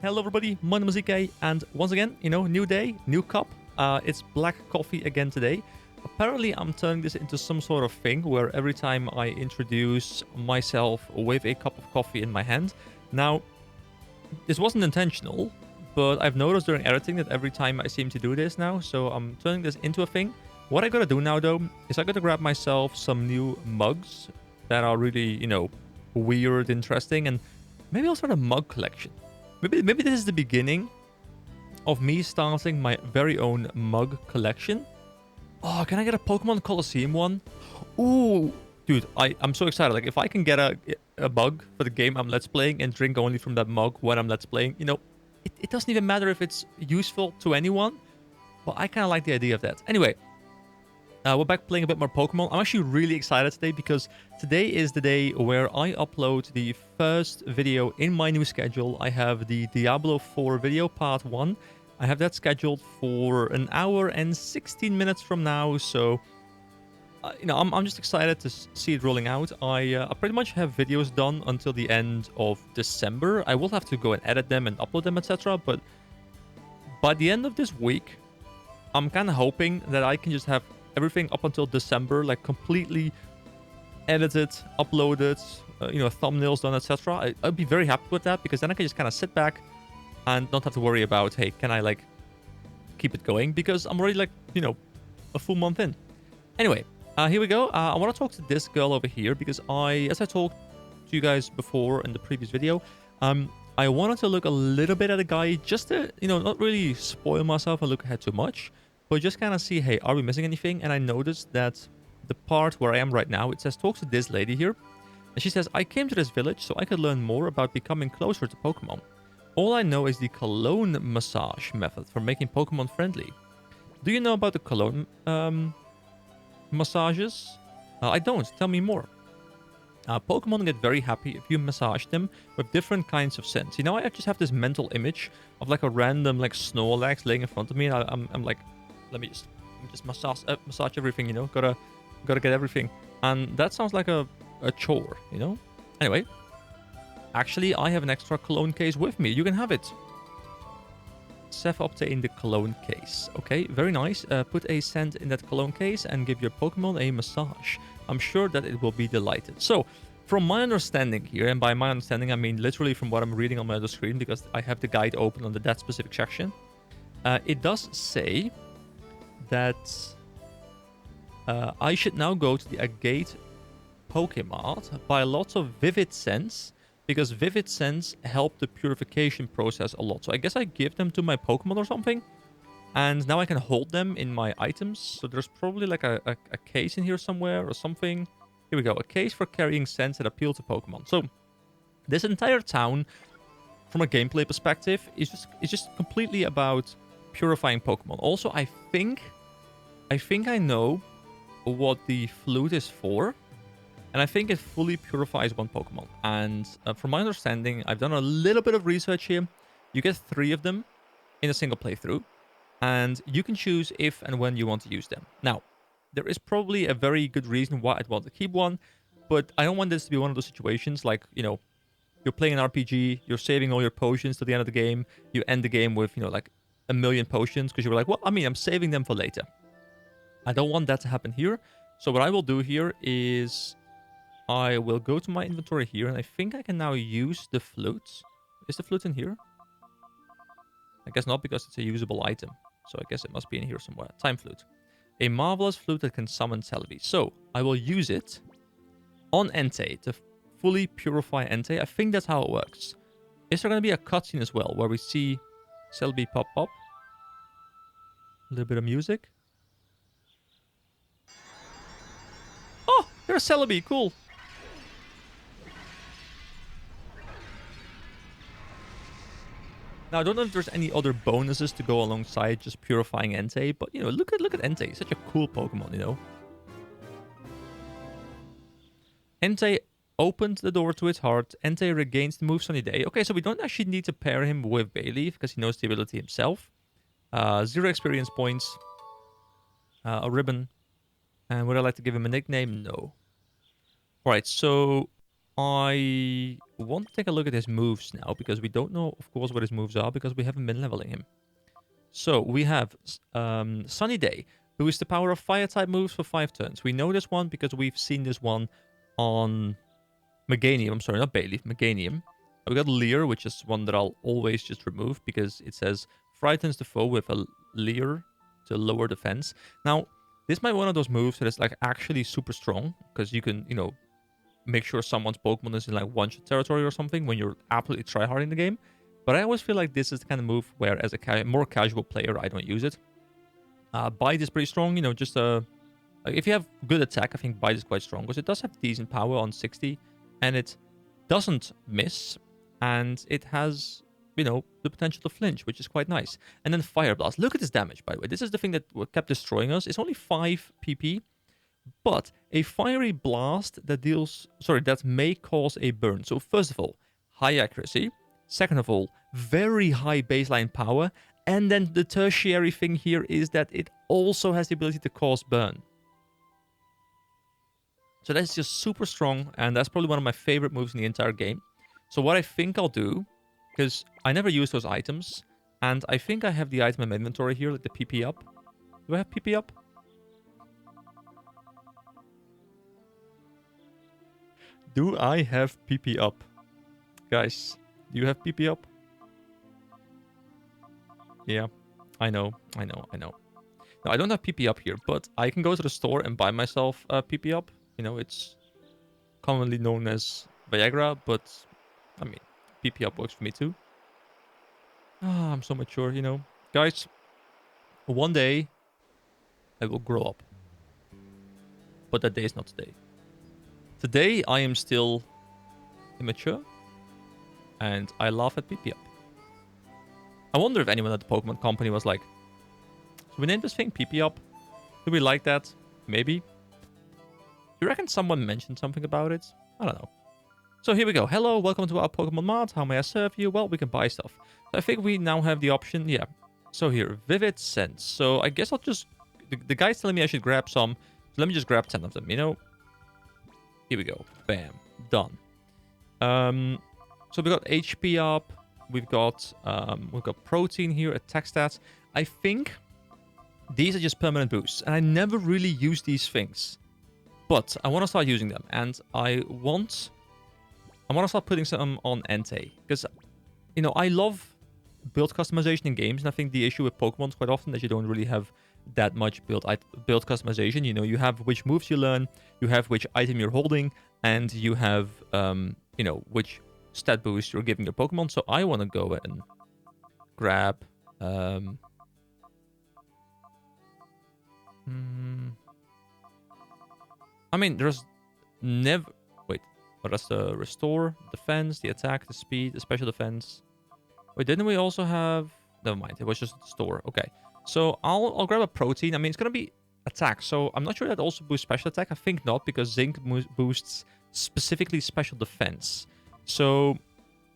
Hello everybody, my name is EK, and once again, new day, new cup. It's black coffee again today. Apparently, I'm turning this into some sort of thing where every time I introduce myself with a cup of coffee in my hand. Now, this wasn't intentional, but I've noticed during editing that every time I seem to do this now, so I'm turning this into a thing. What I gotta do now, though, is I gotta grab myself some new mugs that are really, weird, interesting, and maybe I'll start a mug collection. Maybe this is the beginning of me starting my very own mug collection. Oh, can I get a Pokemon Colosseum one? Ooh, dude, I'm so excited. Like, if I can get a mug for the game I'm Let's Playing and drink only from that mug when I'm Let's Playing, it doesn't even matter if it's useful to anyone, but I kind of like the idea of that. Anyway, we're back playing a bit more Pokemon. I'm actually really excited today because today is the day where I upload the first video in my new schedule. I have the Diablo 4 video part 1. I have that scheduled for an hour and 16 minutes from now. So, I'm just excited to see it rolling out. I pretty much have videos done until the end of December. I will have to go and edit them and upload them, etc. But by the end of this week, I'm kind of hoping that I can just have everything up until December, like completely edited, uploaded, thumbnails done, etc. I'd be very happy with that because then I can just kind of sit back and not have to worry about, hey, can I like keep it going? Because I'm already like, a full month in. Anyway, here we go. I want to talk to this girl over here because as I talked to you guys before in the previous video, I wanted to look a little bit at a guy just to, not really spoil myself and look ahead too much. But just kind of see, hey, are we missing anything? And I noticed that the part where I am right now, it says, talk to this lady here. And she says, I came to this village so I could learn more about becoming closer to Pokemon. All I know is the cologne massage method for making Pokemon friendly. Do you know about the cologne massages? I don't. Tell me more. Pokemon get very happy if you massage them with different kinds of scents. I just have this mental image of like a random like Snorlax laying in front of me. And I'm like, let me just massage everything, gotta get everything. And that sounds like a chore, Anyway, actually, I have an extra cologne case with me. You can have it. Seth obtained the cologne case. Okay, very nice. Put a scent in that cologne case and give your Pokemon a massage. I'm sure that it will be delighted. So, from my understanding here, and by my understanding, I mean literally from what I'm reading on my other screen, because I have the guide open on that specific section, it does say that I should now go to the Agate Pokemart, buy lots of Vivid Scents, because Vivid Scents help the purification process a lot. So I guess I give them to my Pokemon or something, and now I can hold them in my items. So there's probably like a case in here somewhere or something. Here we go, a case for carrying scents that appeal to Pokemon. So this entire town, from a gameplay perspective, is just completely about purifying Pokemon. Also, I think I know what the flute is for, and I think it fully purifies one Pokemon. And from my understanding, I've done a little bit of research here. You get 3 of them in a single playthrough, and you can choose if and when you want to use them. Now, there is probably a very good reason why I'd want to keep one, but I don't want this to be one of those situations like, you're playing an RPG, you're saving all your potions to the end of the game, you end the game with, like a million potions because you were like, well, I'm saving them for later. I don't want that to happen here. So what I will do here is I will go to my inventory here, and I think I can now use the flute. Is the flute in here? I guess not, because it's a usable item. So I guess it must be in here somewhere. Time flute. A marvelous flute that can summon Celebi. So I will use it on Entei to fully purify Entei. I think that's how it works. Is there going to be a cutscene as well where we see Celebi pop up? A little bit of music. Oh, there's Celebi. Cool. Now, I don't know if there's any other bonuses to go alongside just purifying Entei, but, look at Entei. Such a cool Pokemon, Entei opened the door to its heart. Entei regains the move Sunny Day. Okay, so we don't actually need to pair him with Bayleaf because he knows the ability himself. 0 experience points. A ribbon. And would I like to give him a nickname? No. Alright, so I want to take a look at his moves now, because we don't know, of course, what his moves are, because we haven't been leveling him. So we have Sunny Day, who is the power of fire-type moves for 5 turns. We know this one because we've seen this one on Meganium. I'm sorry, not Bayleaf, Meganium. We got Leer, which is one that I'll always just remove because it says frightens the foe with a Leer to lower defense. Now, this might be one of those moves that is like actually super strong because you can, make sure someone's Pokemon is in like one-shot territory or something when you're absolutely tryharding the game. But I always feel like this is the kind of move where, as a more casual player, I don't use it. Bite is pretty strong, just if you have good attack, I think Bite is quite strong because it does have decent power on 60 and it doesn't miss and it has, the potential to flinch, which is quite nice. And then Fire Blast. Look at this damage, by the way. This is the thing that kept destroying us. It's only 5 PP, but a Fiery Blast that may cause a burn. So first of all, high accuracy. Second of all, very high baseline power. And then the tertiary thing here is that it also has the ability to cause burn. So that's just super strong, and that's probably one of my favorite moves in the entire game. So what I think I'll do, because I never use those items, and I think I have the item in my inventory here, like the PP up. Do I have PP up? Do I have PP up? Guys, do you have PP up? Yeah, I know. No, I don't have PP up here, but I can go to the store and buy myself PP up. It's commonly known as Viagra, but I mean, PP up works for me too. Ah, I'm so mature, Guys, one day I will grow up. But that day is not today. Today I am still immature and I laugh at PP up. I wonder if anyone at the Pokemon Company was like, should we name this thing PP up? Do we like that? Maybe. Do you reckon someone mentioned something about it? I don't know. So here we go. Hello, welcome to our Pokemon Mart. How may I serve you? Well, we can buy stuff. So I think we now have the option. Yeah. So here, Vivid Sense. So I guess I'll just... The guy's telling me I should grab some. So let me just grab 10 of them, Here we go. Bam. Done. So we got HP up. We've got protein here, attack stats. I think these are just permanent boosts. And I never really use these things. But I want to start using them. And I want to start putting some on Entei. Because, I love build customization in games. And I think the issue with Pokemon is quite often that you don't really have that much build customization. You have which moves you learn. You have which item you're holding. And you have, which stat boost you're giving your Pokemon. So I want to go and grab... I mean, there's never... Wait, but that's the restore, defense, the attack, the speed, the special defense. Wait, didn't we also have... Never mind, it was just the store. Okay, so I'll grab a protein. I mean, it's going to be attack, so I'm not sure that also boosts special attack. I think not, because Zinc boosts specifically special defense. So,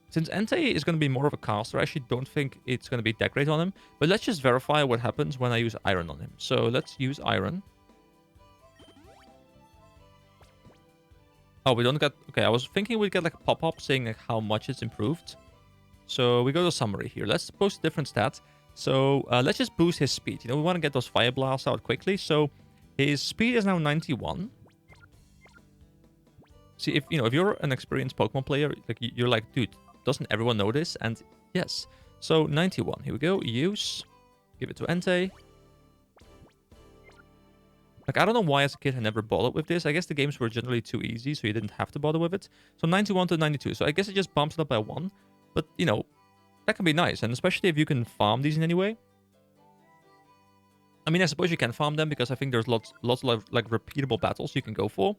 since Entei is going to be more of a caster, I actually don't think it's going to be that great on him. But let's just verify what happens when I use Iron on him. So, let's use Iron. Oh, we don't get... Okay, I was thinking we'd get like a pop-up saying like how much it's improved. So we go to summary here. Let's post different stats. So let's just boost his speed. We want to get those fire blasts out quickly. So his speed is now 91. See, if you're an experienced Pokemon player, like you're like, dude, doesn't everyone know this? And yes. So 91. Here we go. Use. Give it to Entei. Like, I don't know why as a kid I never bothered with this. I guess the games were generally too easy, so you didn't have to bother with it. So 91 to 92. So I guess it just bumps it up by 1. But, that can be nice. And especially if you can farm these in any way. I mean, I suppose you can farm them because I think there's lots of, like, repeatable battles you can go for.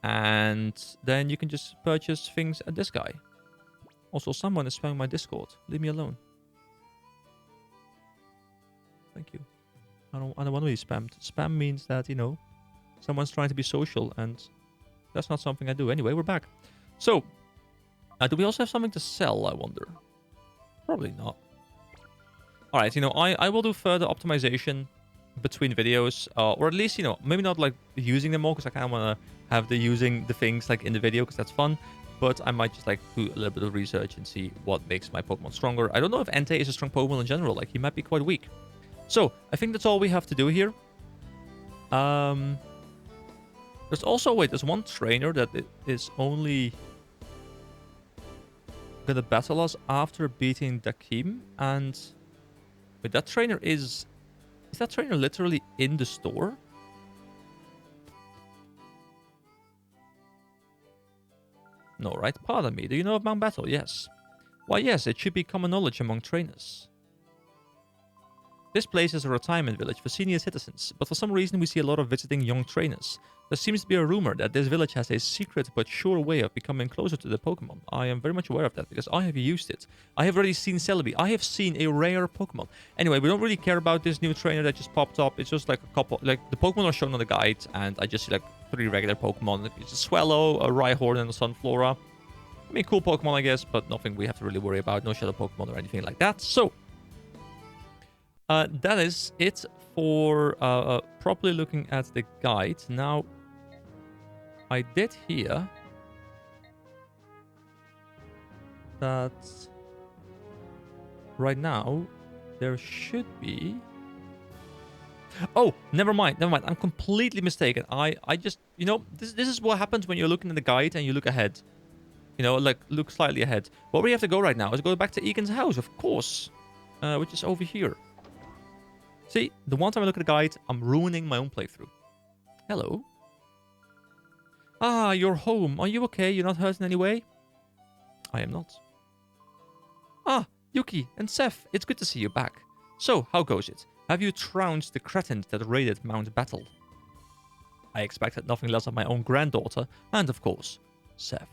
And then you can just purchase things at this guy. Also, someone is spamming my Discord. Leave me alone. Thank you. I don't want to be spammed. Spam means that, someone's trying to be social, and that's not something I do. Anyway, we're back. So, do we also have something to sell, I wonder? Probably not. Alright, I will do further optimization between videos, or at least, maybe not like using them all, because I kind of want to have using the things like in the video, because that's fun. but I might just like do a little bit of research and see what makes my Pokemon stronger. I don't know if Entei is a strong Pokemon in general. Like, he might be quite weak. So, I think that's all we have to do here. There's also, wait, there's one trainer that is only gonna battle us after beating Dakim, and wait, that trainer is that trainer literally in the store? No, right? Pardon me. Do you know of Mount Battle? Yes. Why, yes, it should be common knowledge among trainers. This place is a retirement village for senior citizens, but for some reason we see a lot of visiting young trainers. There seems to be a rumor that this village has a secret but sure way of becoming closer to the Pokemon. I am very much aware of that because I have used it. I have already seen Celebi. I have seen a rare Pokemon. Anyway, we don't really care about this new trainer that just popped up. It's just like a couple, like the Pokemon are shown on the guide, and I just see like 3 regular Pokemon. It's a Swallow, a Rhyhorn, and a Sunflora. I mean, cool Pokemon, I guess, but nothing we have to really worry about. No Shadow Pokemon or anything like that. So, that is it for properly looking at the guide. Now, I did hear that right now there should be... Oh, never mind. I'm completely mistaken. I just, you know, this is what happens when you're looking at the guide and you look ahead. You know, like, look slightly ahead. Where we have to go right now is go back to Egan's house, of course. Which is over here. See, the one time I look at the guide, I'm ruining my own playthrough. Hello. Ah, you're home. Are you okay? You're not hurt in any way? I am not. Ah, Yuki and Seth, it's good to see you back. So, how goes it? Have you trounced the cretins that raided Mount Battle? I expected nothing less of my own granddaughter, and of course, Seth.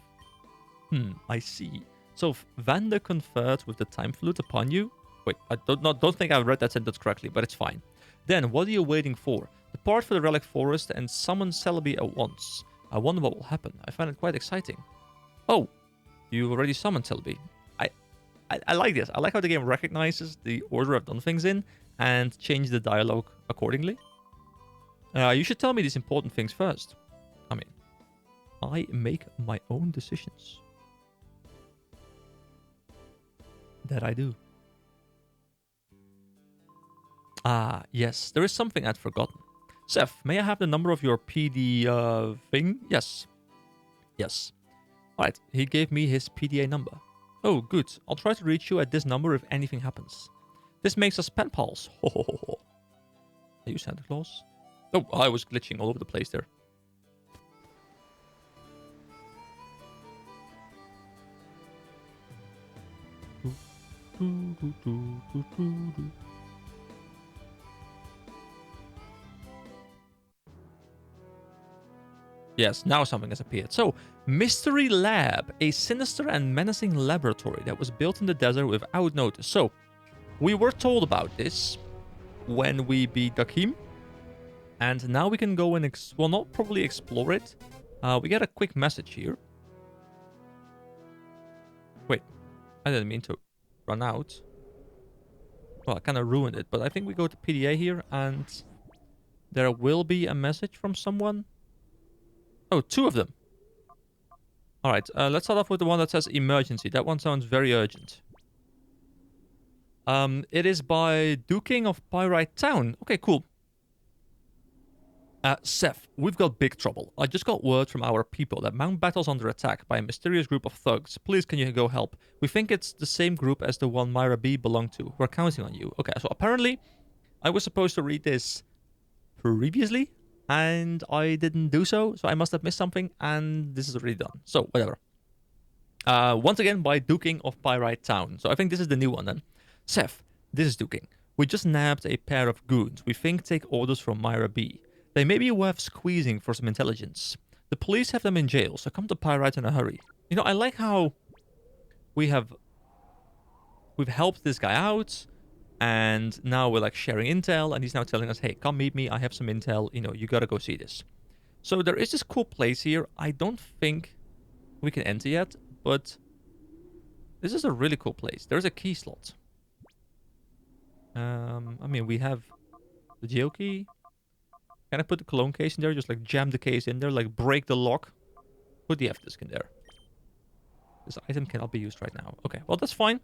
I see. So, Vander conferred with the Time Flute upon you? Wait, I don't think I read that sentence correctly, but it's fine. Then, what are you waiting for? Depart for the Relic Forest and summon Celebi at once. I wonder what will happen. I find it quite exciting. Oh, you already summoned Celebi. I like this. I like how the game recognizes the order I've done things in and change the dialogue accordingly. You should tell me these important things first. I mean, I make my own decisions. That I do. Ah, yes. There is something I'd forgotten. Seth, may I have the number of your PD thing? Yes. Yes. Alright, he gave me his PDA number. Oh, good. I'll try to reach you at this number if anything happens. This makes us pen pals. Ho ho ho ho. Are you Santa Claus? Oh, I was glitching all over the place there. Yes, now something has appeared. So, Mystery Lab, a sinister and menacing laboratory that was built in the desert without notice. So, we were told about this when we beat Dakim, and now we can go and, well, not probably explore it. We get a quick message here. Wait, I didn't mean to run out. Well, I kind of ruined it, but I think we go to PDA here, and there will be a message from someone. Oh, 2 of them. Alright, let's start off with the one that says emergency. That one sounds very urgent. It is by Duking of Pyrite Town. Okay, cool. Seth, we've got big trouble. I just got word from our people that Mount Battle's under attack by a mysterious group of thugs. Please, can you go help? We think it's the same group as the one Myra B belonged to. We're counting on you. Okay, so apparently, I was supposed to read this previously, and I didn't do so, so I must have missed something, and this is already done. So, whatever. Once again, by Duking of Pyrite Town. So I think this is the new one then. Seth, this is Duking. We just nabbed a pair of goons we think take orders from Myra B. They may be worth squeezing for some intelligence. The police have them in jail, so come to Pyrite in a hurry. You know, I like how we've helped this guy out, and now we're like sharing intel, and he's now telling us, hey, come meet me, I have some intel, you know, you gotta go see this. So there is this cool place here. I don't think we can enter yet, but this is a really cool place. There's a key slot. I mean, we have the jail key. Can I put the clone case in there? Just like jam the case in there, like break the lock. Put the F-disc in there. This item cannot be used right now. Okay, well, that's fine.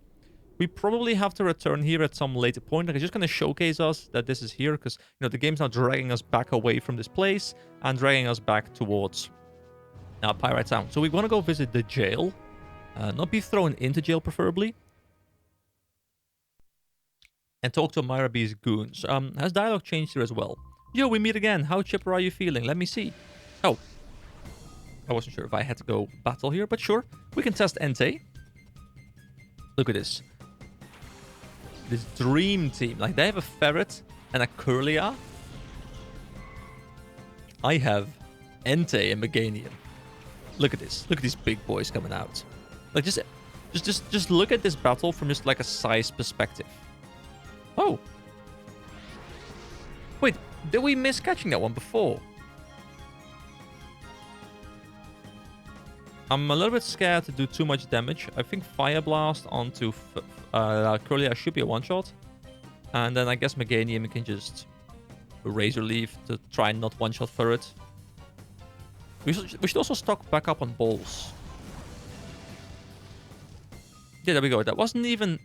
We probably have to return here at some later point. Like, it's just going to showcase us that this is here because, the game's now dragging us back away from this place and dragging us back towards Pyrite Town. So we want to go visit the jail. Not be thrown into jail, preferably. And talk to Myra B's goons. Has dialogue changed here as well? Yo, we meet again. How chipper are you feeling? Let me see. Oh. I wasn't sure if I had to go battle here, but sure. We can test Entei. Look at this. This dream team. Like, they have a ferret and a Curlia. I have Entei and Meganium. Look at this. Look at these big boys coming out. Like, just look at this battle from just like a size perspective. Oh. Wait, did we miss catching that one before? I'm a little bit scared to do too much damage. I think Fire Blast onto Curlia should be a one-shot. And then I guess Meganium can just Razor Leaf to try and not one-shot for it. We should also stock back up on balls. Yeah, there we go. That wasn't even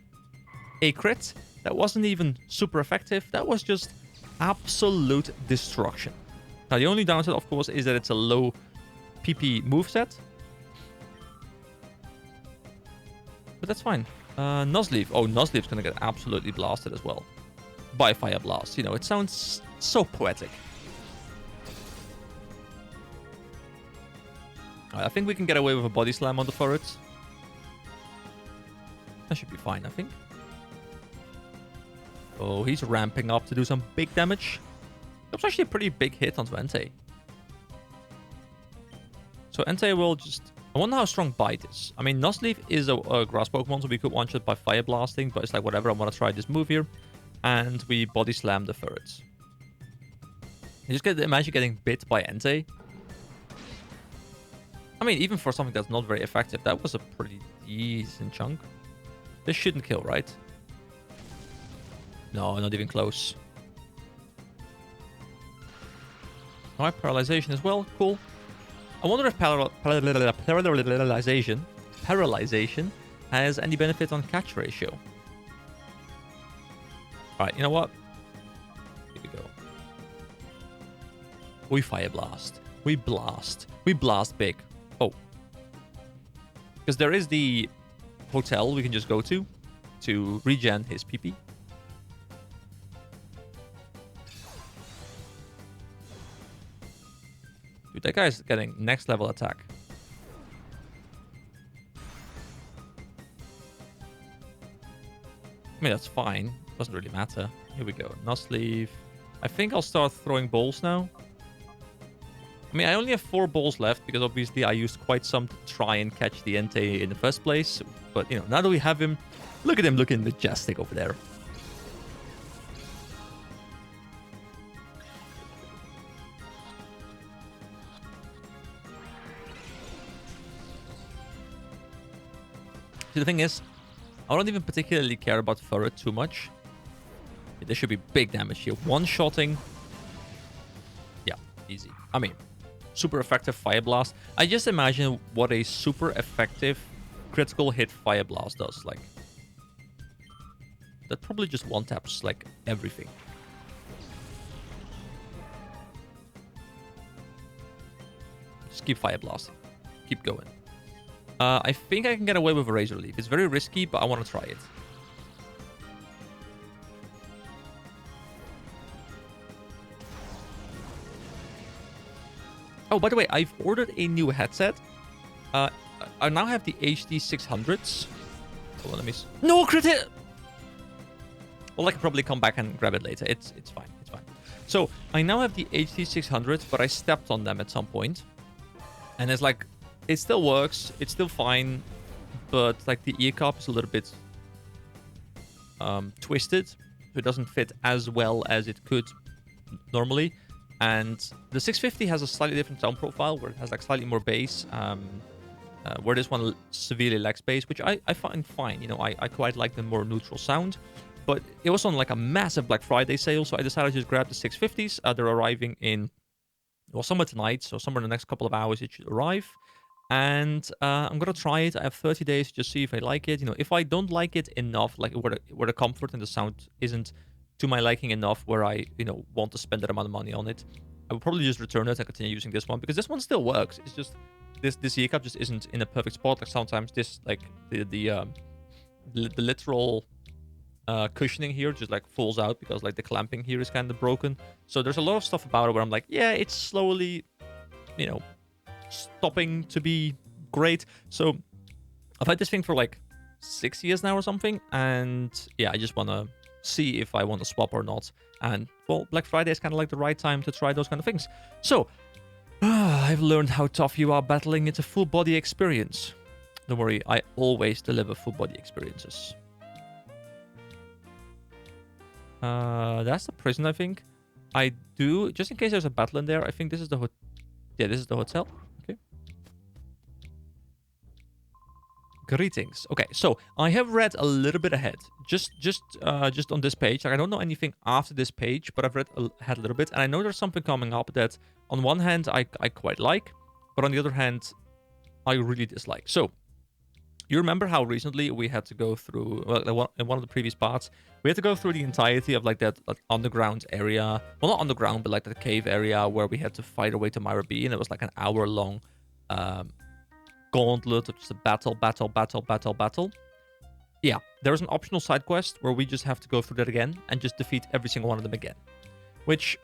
a crit. That wasn't even super effective. That was just absolute destruction. Now, the only downside, of course, is that it's a low PP moveset. But that's fine. Nuzleaf. Oh, Nuzleaf's going to get absolutely blasted as well. By Fire Blast. It sounds so poetic. I think we can get away with a Body Slam on the turret. That should be fine, I think. Oh, he's ramping up to do some big damage. That was actually a pretty big hit onto Entei. So Entei will just... I wonder how strong Bite is. I mean, Nuzleaf is a grass Pokemon, so we could one-shot by Fire Blasting, but it's like, whatever, I want to try this move here. And we Body Slam the turrets. You just imagine getting bit by Entei. I mean, even for something that's not very effective, that was a pretty decent chunk. This shouldn't kill, right? No, not even close. Alright, Paralyzation as well. Cool. I wonder if Paralyzation has any benefit on catch ratio. Alright, you know what? Here we go. We Fire Blast. We blast. We blast big. Oh. Because there is the hotel we can just go to regen his PP. Dude, that guy's getting next level attack. I mean, that's fine. Doesn't really matter. Here we go. Nuzleaf. I think I'll start throwing balls now. I mean, I only have 4 balls left because obviously I used quite some to try and catch the Entei in the first place. But, now that we have him, look at him looking majestic over there. See, the thing is, I don't even particularly care about Furret too much. There should be big damage here. One-shotting. Yeah, easy. I mean, super effective Fire Blast. I just imagine what a super effective critical hit Fire Blast does. Like, that probably just one-taps, like, everything. Just keep Fire Blasting. Keep going. I think I can get away with a Razor Leaf. It's very risky, but I want to try it. Oh, by the way, I've ordered a new headset. I now have the HD 600s. Hold on, let me... No, crit hit! Well, I can probably come back and grab it later. It's fine. It's fine. So, I now have the HD 600s, but I stepped on them at some point. And it's like... It still works. It's still fine. But, like, the ear cup is a little bit... twisted. So it doesn't fit as well as it could normally. And the 650 has a slightly different sound profile where it has, like, slightly more bass. Where this one severely lacks bass, which I find fine. I quite like the more neutral sound. But it was on, like, a massive Black Friday sale, so I decided to just grab the 650s. They're arriving in, well, somewhere tonight, so somewhere in the next couple of hours it should arrive. And I'm gonna try it. I have 30 days to just see if I like it. You know, if I don't like it enough, like where the comfort and the sound isn't to my liking enough, where I want to spend that amount of money on it, I would probably just return it and continue using this one because this one still works. It's just this ear cap just isn't in a perfect spot. Like sometimes this like the literal cushioning here just like falls out because like the clamping here is kind of broken. So there's a lot of stuff about it where I'm like, yeah, it's slowly, stopping to be great. So I've had this thing for like 6 years now or something, and yeah, I just want to see if I want to swap or not. And well, Black Friday is kind of like the right time to try those kind of things. So I've learned how tough you are battling. It's a full body experience. Don't worry, I always deliver full body experiences. That's the prison, I think. I do, just in case there's a battle in there, I think this is the this is the hotel. Okay. Greetings. Okay, so I have read a little bit ahead, just on this page. Like, I don't know anything after this page, but I've read ahead a little bit, and I know there's something coming up that, on one hand, I quite like, but on the other hand, I really dislike. So, you remember how recently we had to go through, well, in one of the previous parts, we had to go through the entirety of like that underground area. Well, not underground, but like the cave area where we had to fight our way to Myra B, and it was like an hour-long gauntlet of just a battle. Yeah, there's an optional side quest where we just have to go through that again and just defeat every single one of them again, which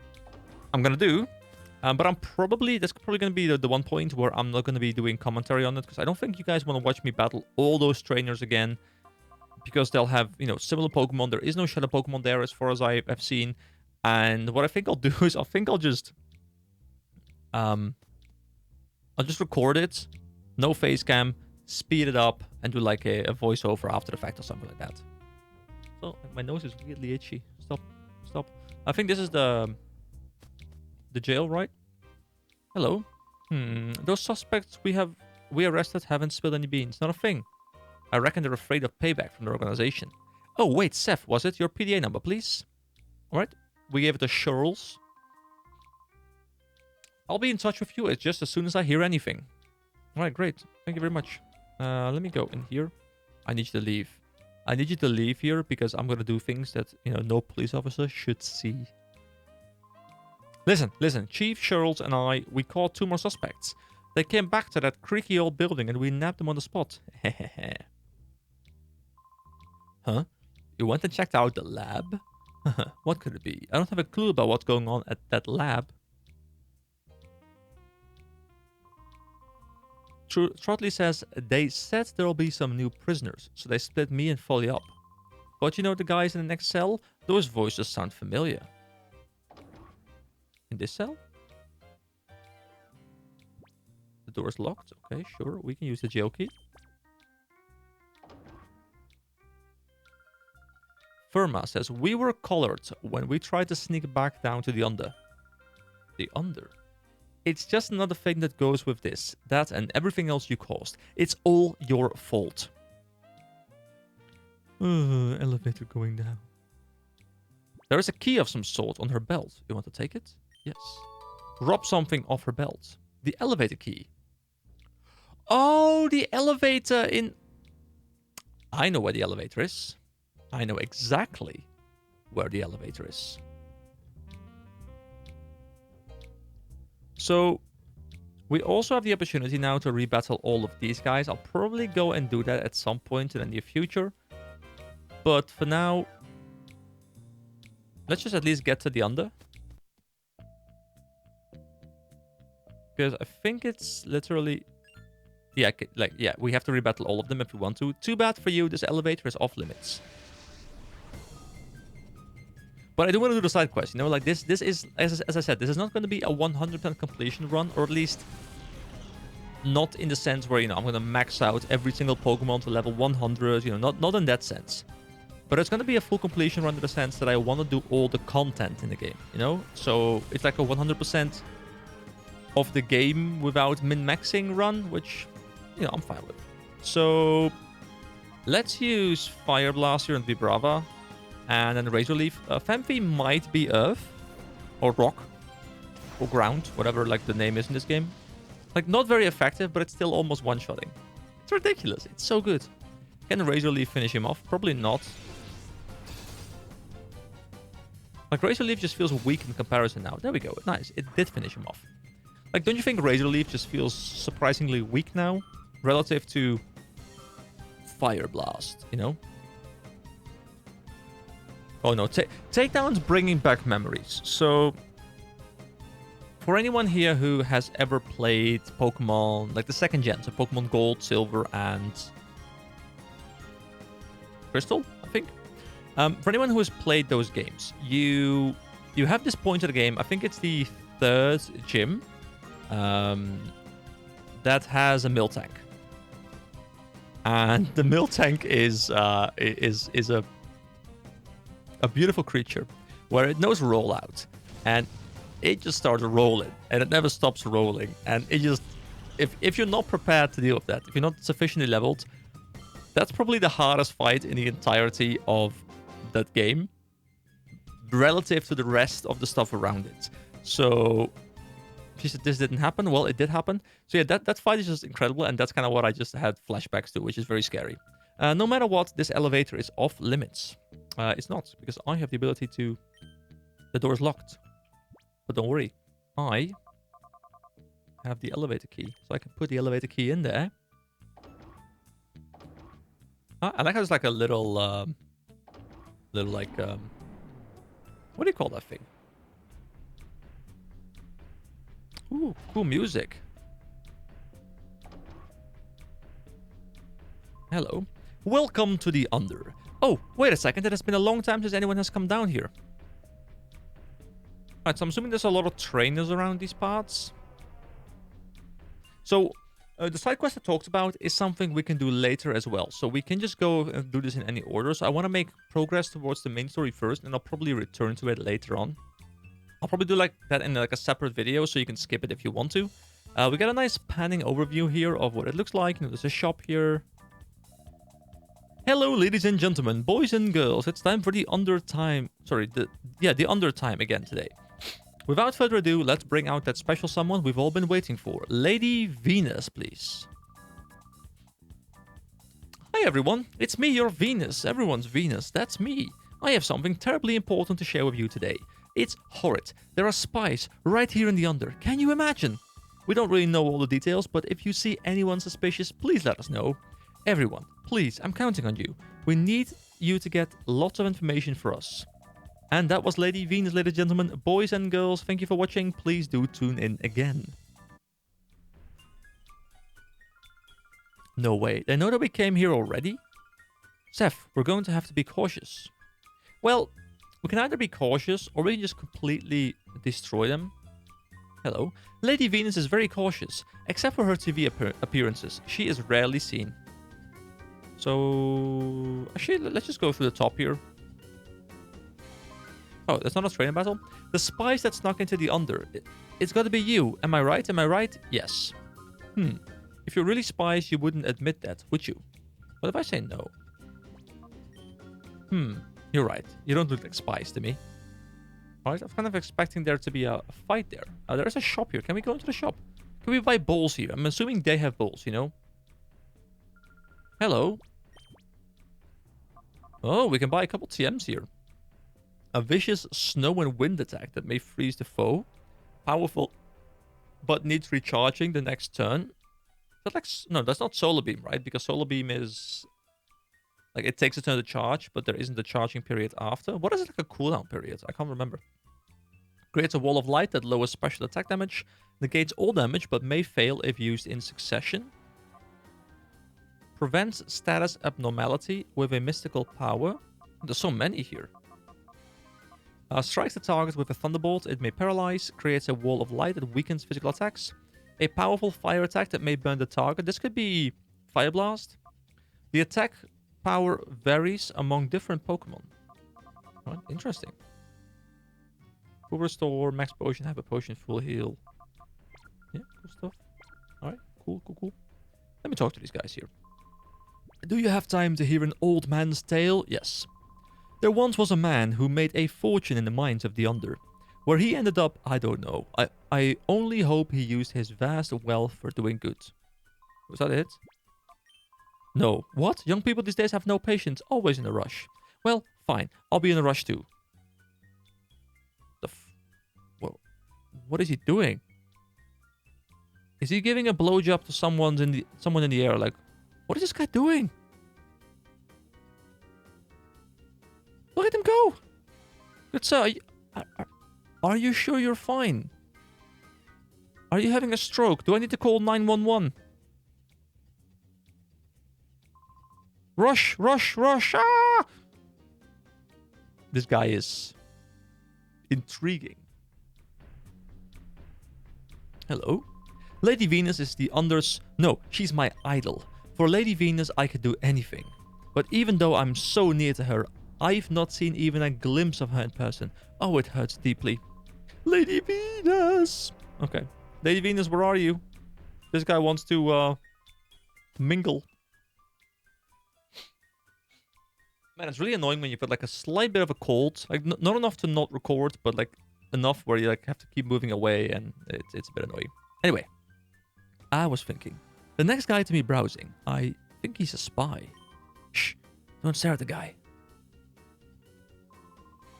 I'm gonna do. But that's probably going to be the one point where I'm not going to be doing commentary on it, because I don't think you guys want to watch me battle all those trainers again, because they'll have, similar Pokemon. There is no Shadow Pokemon there as far as I've seen. And what I think I'll do is I'll just record it, no face cam, speed it up, and do like a voiceover after the fact or something like that. So my nose is weirdly itchy. Stop. I think this is the jail, right? Hello. Those suspects we arrested haven't spilled any beans. Not a thing. I reckon they're afraid of payback from their organization. Oh, wait, Seth, was it? Your PDA number, please. All right. We gave it a Shirls. I'll be in touch with you just as soon as I hear anything. All right, great. Thank you very much. Let me go in here. I need you to leave. I need you to leave here because I'm going to do things that, no police officer should see. Listen, Chief Shirls and I, we caught 2 more suspects. They came back to that creaky old building and we nabbed them on the spot. Huh? You went and checked out the lab? What could it be? I don't have a clue about what's going on at that lab. Trotley says, they said there'll be some new prisoners, so they split me and Folly up. But the guys in the next cell? Those voices sound familiar. In this cell? The door's locked. Okay, sure. We can use the jail key. Firma says, we were collared when we tried to sneak back down to the Under. The Under? It's just another thing that goes with this. That and everything else you caused. It's all your fault. Elevator going down. There is a key of some sort on her belt. You want to take it? Yes. Rob something off her belt. The elevator key. Oh, the elevator in... I know where the elevator is. I know exactly where the elevator is. So, we also have the opportunity now to rebattle all of these guys. I'll probably go and do that at some point in the near future. But for now, let's just at least get to the Under. Because I think it's literally... Yeah, we have to rebattle all of them if we want to. Too bad for you, this elevator is off limits. But I do want to do the side quest, this is, as I said, this is not going to be a 100% completion run, or at least not in the sense where, I'm going to max out every single Pokemon to level 100, not in that sense. But it's going to be a full completion run in the sense that I want to do all the content in the game, So it's like a 100% of the game without min-maxing run, which, I'm fine with. So let's use Fire Blast here and Vibrava. And then Razor Leaf. Phanpy might be Earth. Or Rock. Or Ground. Whatever the name is in this game. Like, not very effective, but it's still almost one-shotting. It's ridiculous. It's so good. Can Razor Leaf finish him off? Probably not. Like, Razor Leaf just feels weak in comparison now. There we go. Nice. It did finish him off. Like, don't you think Razor Leaf just feels surprisingly weak now? Relative to Fire Blast, you know? Oh no, Takedown's bringing back memories. So, for anyone here who has ever played Pokemon, like the second gen, so Pokemon Gold, Silver, and Crystal, I think. For anyone who has played those games, you have this point of the game, I think it's the third gym, that has a Miltank. And the Miltank is a beautiful creature where it knows rollout, and it just starts rolling, and it never stops rolling, and it just, if you're not prepared to deal with that, if you're not sufficiently leveled, that's probably the hardest fight in the entirety of that game relative to the rest of the stuff around it. So she said this didn't happen. Well, it did happen. So yeah, that fight is just incredible, and that's kind of what I just had flashbacks to, which is very scary. No matter what, this elevator is off limits. It's not, because I have the ability to... The door is locked. But don't worry. I have the elevator key. So I can put the elevator key in there. I like how there's like a little... what do you call that thing? Ooh, cool music. Hello. Welcome to the Under. Oh, wait a second. It has been a long time since anyone has come down here. Alright, so I'm assuming there's a lot of trainers around these parts. So, the side quest I talked about is something we can do later as well. So we can just go and do this in any order. So I want to make progress towards the main story first, and I'll probably return to it later on. I'll probably do like that in like a separate video, so you can skip it if you want to. We got a nice panning overview here of what it looks like. You know, there's a shop here. Hello, ladies and gentlemen, boys and girls. It's time for the Under time. Sorry, the Under time again today. Without further ado, let's bring out that special someone we've all been waiting for. Lady Venus, please. Hi everyone, it's me, your Venus. Everyone's Venus, that's me. I have something terribly important to share with you today. It's horrid. There are spies right here in the Under. Can you imagine? We don't really know all the details, but if you see anyone suspicious, please let us know. Everyone, please, I'm counting on you. We need you to get lots of information for us. And that was Lady Venus, ladies and gentlemen. Boys and girls, thank you for watching. Please do tune in again. No way. They know that we came here already? Seth, we're going to have to be cautious. Well, we can either be cautious or we can just completely destroy them. Hello. Lady Venus is very cautious. Except for her TV appearances. She is rarely seen. So... Actually, let's just go through the top here. Oh, that's not a trainer battle? The spies that snuck into the Under. It's got to be you. Am I right? Am I right? Yes. If you're really spies, you wouldn't admit that, would you? What if I say no? You're right. You don't look like spies to me. Alright, I was kind of expecting there to be a fight there. There's a shop here. Can we go into the shop? Can we buy bowls here? I'm assuming they have bowls, you know? Hello. Oh, we can buy a couple TMs here. A vicious snow and wind attack that may freeze the foe. Powerful, but needs recharging the next turn. Is that like... No, that's not Solar Beam, right? Because Solar Beam is... Like, it takes a turn to charge, but there isn't a charging period after. What is it, like a cooldown period? I can't remember. Creates a wall of light that lowers special attack damage. Negates all damage, but may fail if used in succession. Prevents status abnormality with a mystical power. There's so many here. Strikes the target with a thunderbolt. It may paralyze. Creates a wall of light that weakens physical attacks. A powerful fire attack that may burn the target. This could be Fire Blast. The attack power varies among different Pokemon. Right, interesting. Full restore, max potion, have a potion, full heal. Yeah, cool stuff. Alright, cool. Let me talk to these guys here. Do you have time to hear an old man's tale? Yes. There once was a man who made a fortune in the mines of the Under. Where he ended up, I don't know. I only hope he used his vast wealth for doing good. Was that it? No. What? Young people these days have no patience, always in a rush. Well, fine. I'll be in a rush too. Well, what is he doing? Is he giving a blowjob to someone in the air? Like, what is this guy doing? Look at him go. Good sir, are you sure you're fine? Are you having a stroke? Do I need to call 911? Rush, rush, rush! Ah! This guy is intriguing. Hello? Lady Venus is the No, she's my idol. For Lady Venus, I could do anything. But even though I'm so near to her, I've not seen even a glimpse of her in person. Oh, it hurts deeply. Lady Venus! Okay. Lady Venus, where are you? This guy wants to, mingle. Man, it's really annoying when you've got, like, a slight bit of a cold. Like, not enough to not record, but, like, enough where you, like, have to keep moving away, and it's a bit annoying. Anyway. I was thinking. The next guy to me browsing. I think he's a spy. Shh. Don't stare at the guy.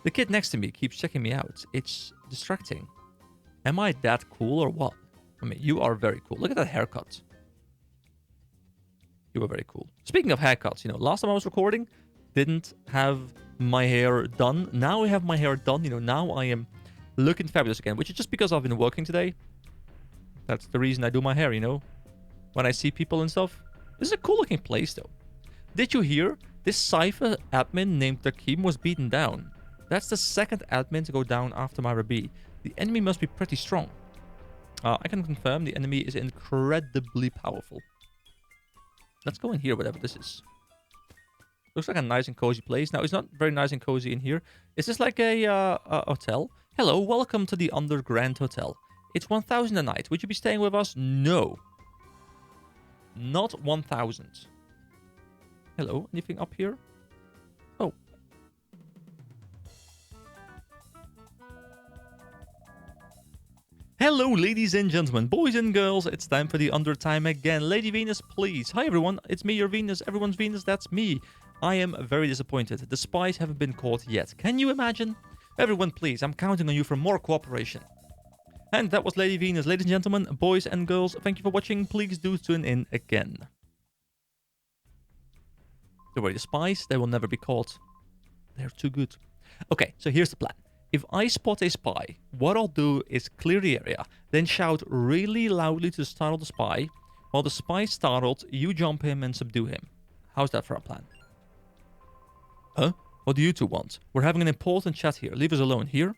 The kid next to me keeps checking me out. It's distracting. Am I that cool or what? I mean, you are very cool. Look at that haircut. You are very cool. Speaking of haircuts, you know, last time I was recording, didn't have my hair done. Now I have my hair done. You know, now I am looking fabulous again, which is just because I've been working today. That's the reason I do my hair, you know? When I see people and stuff. This is a cool looking place, though. Did you hear? This Cypher admin named Takim was beaten down. That's the second admin to go down after Myra B. The enemy must be pretty strong. I can confirm the enemy is incredibly powerful. Let's go in here, whatever this is. Looks like a nice and cozy place. Now, it's not very nice and cozy in here. Is this like a hotel? Hello, welcome to the Underground Hotel. It's 1,000 a night. Would you be staying with us? No. Not 1,000. Hello, anything up here? Oh. Hello, ladies and gentlemen, boys and girls. It's time for the Undertime again. Lady Venus, please. Hi, everyone. It's me, your Venus. Everyone's Venus. That's me. I am very disappointed. The spies haven't been caught yet. Can you imagine? Everyone, please. I'm counting on you for more cooperation. And that was Lady Venus. Ladies and gentlemen, boys and girls, thank you for watching. Please do tune in again. Don't worry, the spies, they will never be caught. They're too good. Okay, so here's the plan. If I spot a spy, what I'll do is clear the area, then shout really loudly to startle the spy. While the spy is startled, you jump him and subdue him. How's that for a plan? Huh? What do you two want? We're having an important chat here. Leave us alone. Here?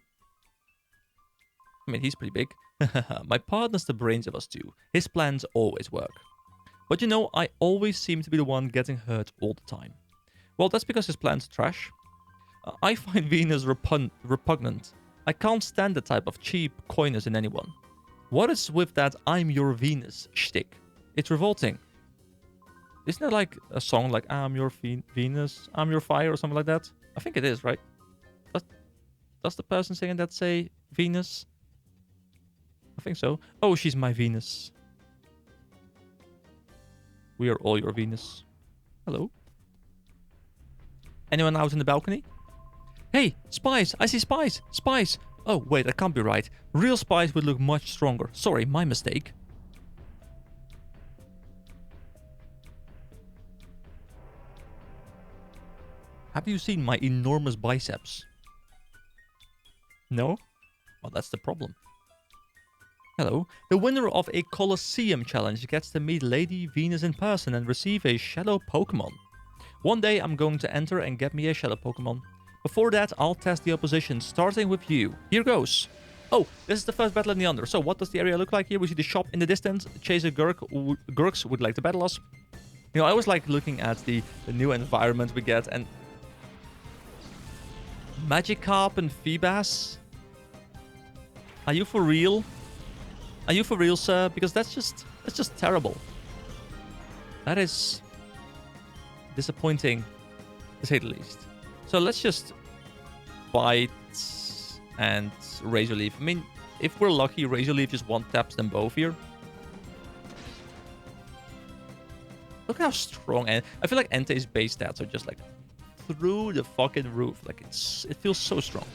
I mean, he's pretty big. My partner's the brains of us two. His plans always work. But you know, I always seem to be the one getting hurt all the time. Well, that's because his plans are trash. I find Venus repugnant. I can't stand the type of cheap coyness in anyone. What is with that I'm your Venus shtick? It's revolting. Isn't it like a song like I'm your Venus, I'm your fire or something like that? I think it is, right? Does the person singing that say Venus? I think so. Oh, she's my Venus. We are all your Venus. Hello? Anyone out in the balcony? Hey, spies! I see spies! Spies! Oh, wait, that can't be right. Real spies would look much stronger. Sorry, my mistake. Have you seen my enormous biceps? No? Well, that's the problem. Hello. The winner of a Colosseum challenge gets to meet Lady Venus in person and receive a shadow Pokemon. One day I'm going to enter and get me a shadow Pokemon. Before that, I'll test the opposition, starting with you. Here goes. Oh, this is the first battle in the Under. So what does the area look like here? We see the shop in the distance. Chaser Gurks would like to battle us. You know, I always like looking at the new environment we get, and Magikarp and Feebas? Are you for real? Are you for real, sir? Because that's just terrible. That is disappointing, to say the least. So let's just bite and Razor Leaf. I mean, if we're lucky, Razor Leaf just one-taps them both here. Look how strong, and I feel like Entei's base stats are just like through the fucking roof. Like it feels so strong.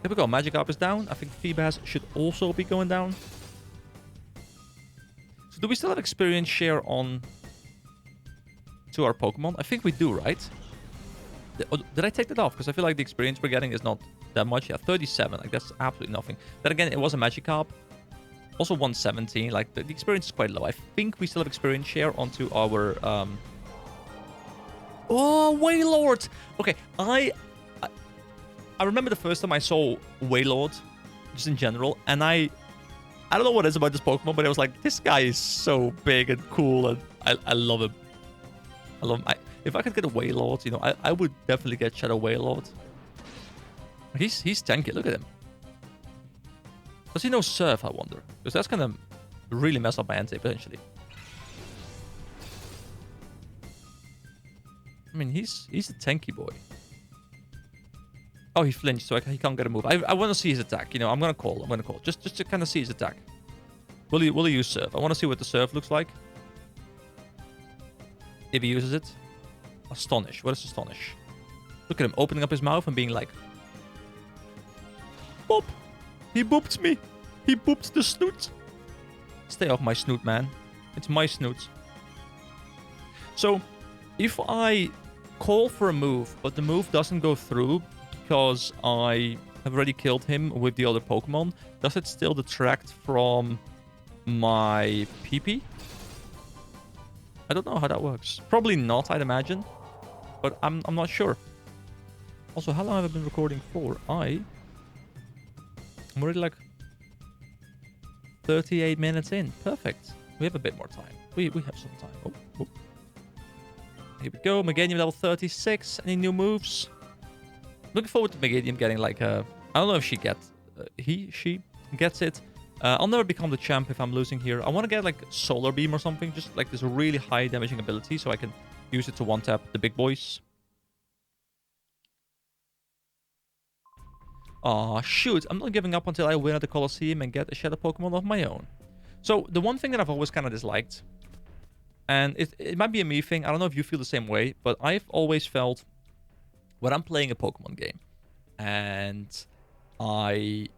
There we go. Magikarp is down. I think Feebas should also be going down. So do we still have experience share on to our Pokemon? I think we do, right? Did I take that off? Because I feel like the experience we're getting is not that much. Yeah, 37. Like that's absolutely nothing. Then again, it was a Magikarp. Also 117. Like the experience is quite low. I think we still have experience share onto our Oh, Wailord! Okay, I remember the first time I saw Wailord, just in general, and I don't know what it is about this Pokemon, but I was like, this guy is so big and cool, and I love him. I love him. If I could get a Wailord, you know, I would definitely get Shadow Wailord. He's tanky, look at him. Does he know Surf, I wonder? Because that's gonna really mess up my Entei, potentially. I mean, he's a tanky boy. Oh, he flinched, so he can't get a move. I want to see his attack. You know, I'm gonna call. Just to kind of see his attack. Will he use Surf? I want to see what the Surf looks like. If he uses it. Astonish. What is Astonish? Look at him opening up his mouth and being like, Boop! He booped me! He booped the snoot! Stay off my snoot, man. It's my snoot. So, if I call for a move, but the move doesn't go through because I have already killed him with the other Pokemon, does it still detract from my PP? I don't know how that works. Probably not, I'd imagine. But I'm not sure. Also, how long have I been recording for? I'm already like 38 minutes in. Perfect. We have a bit more time. We have some time. Oh. Here we go. Meganium level 36. Any new moves? Looking forward to Meganium getting like a... I don't know if she gets... she gets it. I'll never become the champ if I'm losing here. I want to get like Solar Beam or something. Just like this really high damaging ability so I can use it to one-tap the big boys. Aw, shoot. I'm not giving up until I win at the Colosseum and get a Shadow Pokemon of my own. So, the one thing that I've always kind of disliked, and it might be a me thing, I don't know if you feel the same way, but I've always felt when I'm playing a Pokemon game and I'm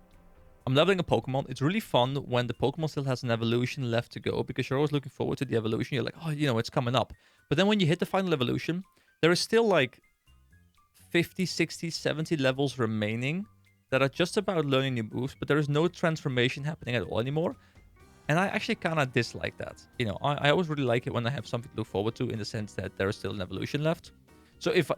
leveling a Pokemon, it's really fun when the Pokemon still has an evolution left to go because you're always looking forward to the evolution. You're like, oh, you know, it's coming up. But then when you hit the final evolution, there is still like 50, 60, 70 levels remaining that are just about learning new moves, but there is no transformation happening at all anymore. And I actually kind of dislike that. You know, I always really like it when I have something to look forward to in the sense that there is still an evolution left. So if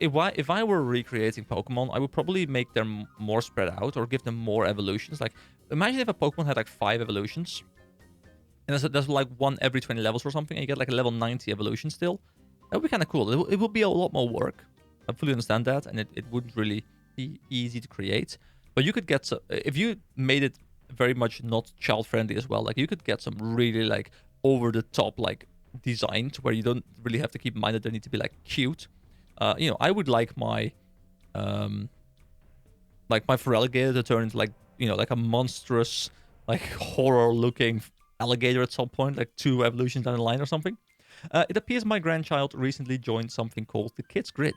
I were recreating Pokemon, I would probably make them more spread out or give them more evolutions. Like, imagine if a Pokemon had like 5 evolutions. And there's like one every 20 levels or something, and you get like a level 90 evolution still. That would be kind of cool. It would be a lot more work. I fully understand that, and it wouldn't really be easy to create. But you could get... if you made it very much not child-friendly as well, like you could get some really like over-the-top like design to where you don't really have to keep in mind that they need to be like cute. You know, I would like my Feraligatr to turn into like, you know, like a monstrous, like horror-looking alligator at some point, like 2 evolutions down the line or something. It appears my grandchild recently joined something called the Kids Grid.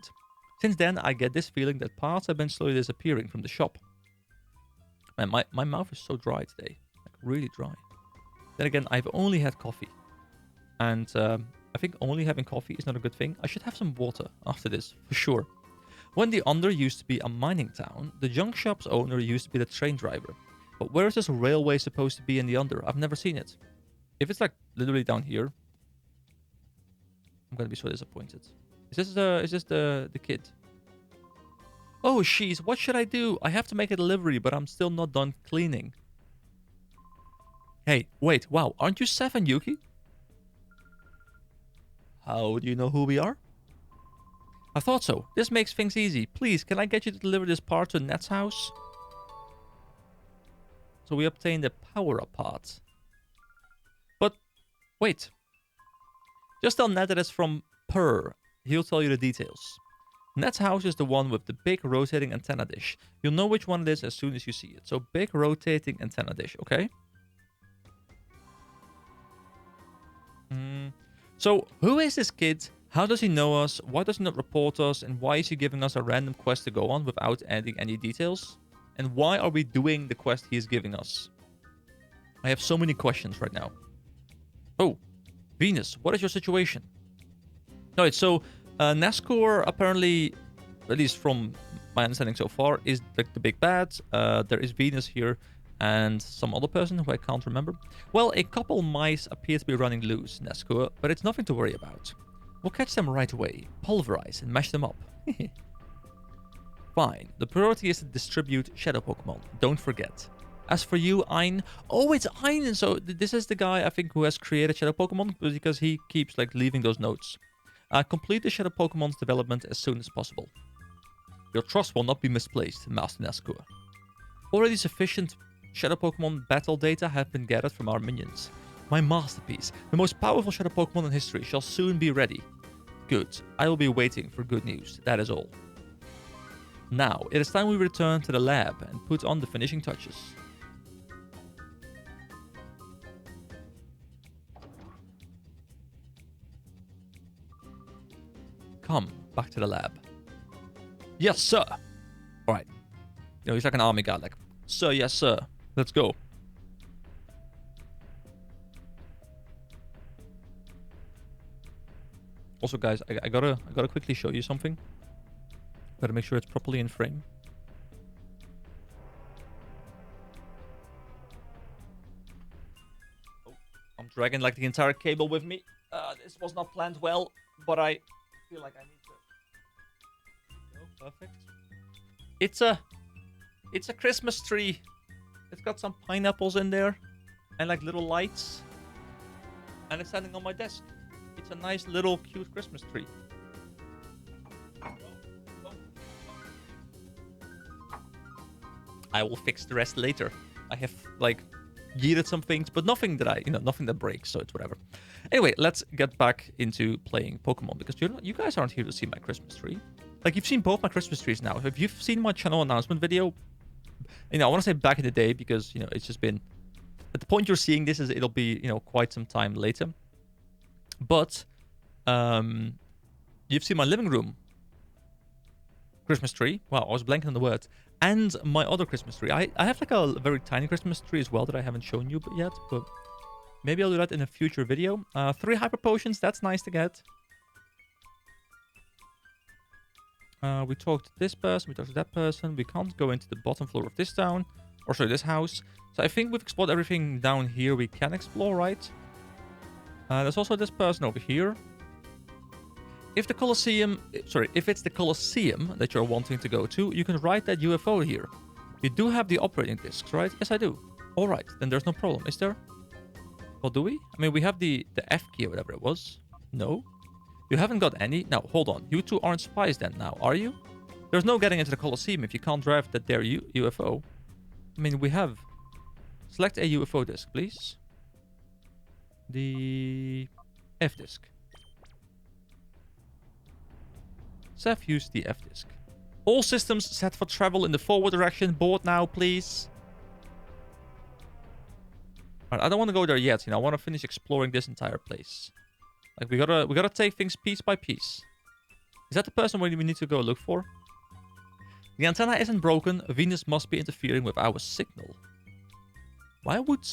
Since then, I get this feeling that parts have been slowly disappearing from the shop. Man, my mouth is so dry today, like really dry. Then again, I've only had coffee, and I think only having coffee is not a good thing. I should have some water after this, for sure. When the Under used to be a mining town, the junk shop's owner used to be the train driver. But where is this railway supposed to be in the Under? I've never seen it. If it's like literally down here, I'm gonna be so disappointed. Is this the kid? Oh, jeez, what should I do? I have to make a delivery, but I'm still not done cleaning. Hey, wait, wow, aren't you Seth and Yuki? How do you know who we are? I thought so. This makes things easy. Please, can I get you to deliver this part to Net's house? So we obtained a power-up part. But, wait. Just tell Net that it's from Purr. He'll tell you the details. Net's house is the one with the big rotating antenna dish. You'll know which one it is as soon as you see it. So big rotating antenna dish, okay? So who is this kid? How does he know us? Why does he not report us? And why is he giving us a random quest to go on without adding any details? And why are we doing the quest he is giving us? I have so many questions right now. Oh, Venus, what is your situation? Alright, so Nazgûl apparently, at least from my understanding so far, is like the big bad. There is Venus here and some other person who I can't remember. Well, a couple mice appear to be running loose, Nazgûl, but it's nothing to worry about. We'll catch them right away, pulverize and mash them up. Fine, the priority is to distribute shadow Pokemon, don't forget. As for you, Ein, oh, it's Ein, so this is the guy I think who has created shadow Pokemon, because he keeps like leaving those notes. Complete the shadow Pokemon's development as soon as possible. Your trust will not be misplaced, Master Nazgûl. Already sufficient shadow Pokemon battle data have been gathered from our minions. My masterpiece, the most powerful shadow Pokemon in history, shall soon be ready. Good. I will be waiting for good news, that is all. Now, it is time we return to the lab and put on the finishing touches. Come, back to the lab. Yes, sir! Alright. You know, he's like an army guy, like, sir, yes, sir. Let's go. Also, guys, I gotta quickly show you something. Gotta make sure it's properly in frame. Oh, I'm dragging like the entire cable with me. This was not planned well, but I feel like I need to. Oh, perfect. It's a Christmas tree. It's got some pineapples in there and like little lights. And it's standing on my desk. It's a nice little cute Christmas tree. I will fix the rest later. I have like yeeted some things, but nothing that nothing that breaks, so it's whatever. Anyway, let's get back into playing Pokemon, because you guys aren't here to see my Christmas tree. Like, you've seen both my Christmas trees now. If you've seen my channel announcement video, I want to say back in the day, because it's just been, at the point you're seeing this, it'll be quite some time later. But you've seen my living room Christmas tree. Wow, I was blanking on the word. And my other Christmas tree. I have like a very tiny Christmas tree as well that I haven't shown you yet, but maybe I'll do that in a future video. 3 hyper potions, that's nice to get. We talked to this person, we talked to that person. We can't go into the bottom floor of this town, or sorry, this house. So I think we've explored everything down here we can explore, right? There's also this person over here. If it's the Colosseum that you're wanting to go to, you can ride that UFO here. You do have the operating discs, right? Yes, I do. All right, then there's no problem, is there? Well, do we? I mean, we have the F key or whatever it was. No? You haven't got any? Now, hold on. You two aren't spies then now, are you? There's no getting into the Colosseum if you can't drive that there UFO. I mean, we have... Select a UFO disc, please. The F disc. Seth used the F disc. All systems set for travel in the forward direction. Board now, please. Alright, I don't want to go there yet. I want to finish exploring this entire place. Like, we gotta take things piece by piece. Is that the person we need to go look for? The antenna isn't broken. Venus must be interfering with our signal. Why would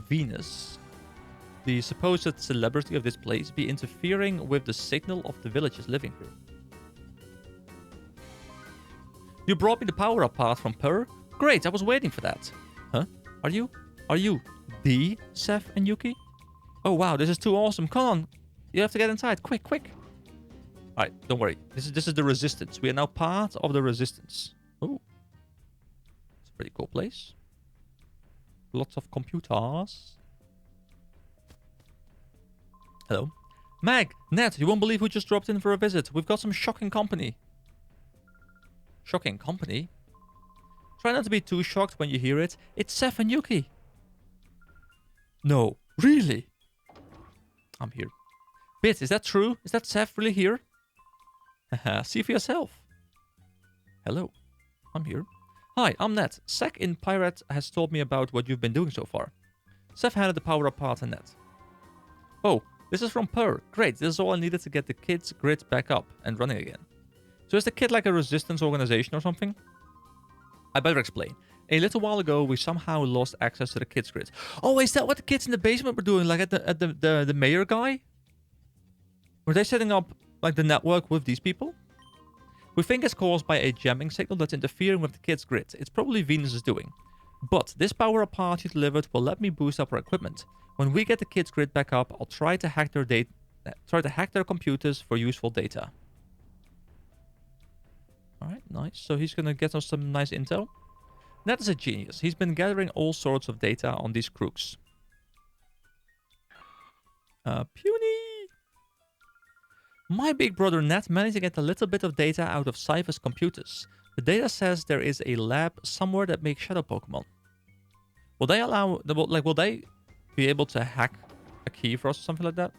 Venus, the supposed celebrity of this place, be interfering with the signal of the villagers living here? You brought me the power-up path from Purr? Great, I was waiting for that. Huh? Are you the Seth and Yuki? Oh wow, this is too awesome. Come on. You have to get inside. Quick, quick. Alright, don't worry. This is the Resistance. We are now part of the Resistance. Oh. It's a pretty cool place. Lots of computers. Hello. Meg, Ned, you won't believe who just dropped in for a visit. We've got some shocking company. Shocking company? Try not to be too shocked when you hear it. It's Seth and Yuki. No, really? I'm here. Bit, is that true? Is that Seth really here? See for yourself. Hello, I'm here. Hi, I'm Ned. Sec in Pyrite has told me about what you've been doing so far. Seth handed the power-up part to Ned. Oh, this is from Per. Great, this is all I needed to get the kids' grid back up and running again. So is the kid like a resistance organization or something? I better explain. A little while ago, we somehow lost access to the kids' grid. Oh, is that what the kids in the basement were doing? Like at the mayor guy? Were they setting up like the network with these people? We think it's caused by a jamming signal that's interfering with the kids' grid. It's probably Venus' doing. But this power-up part you delivered will let me boost up our equipment. When we get the kids' grid back up, I'll try to hack their computers for useful data. Alright, nice. So he's gonna get us some nice intel. Ned is a genius. He's been gathering all sorts of data on these crooks. Puny! My big brother Ned managed to get a little bit of data out of Cypher's computers. The data says there is a lab somewhere that makes shadow Pokemon. Will they be able to hack a key for us or something like that?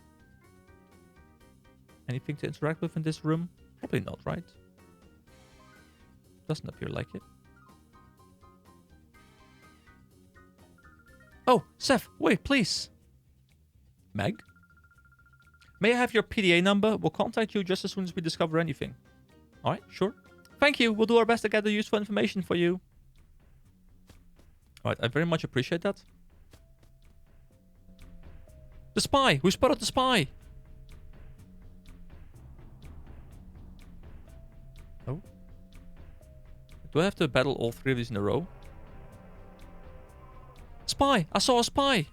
Anything to interact with in this room? Probably not, right? Doesn't appear like it. Oh, Seth, wait, please. Meg? May I have your PDA number? We'll contact you just as soon as we discover anything. Alright, sure. Thank you. We'll do our best to gather useful information for you. Alright, I very much appreciate that. The spy! We spotted the spy! Oh. Do I have to battle all three of these in a row? Spy! I saw a spy!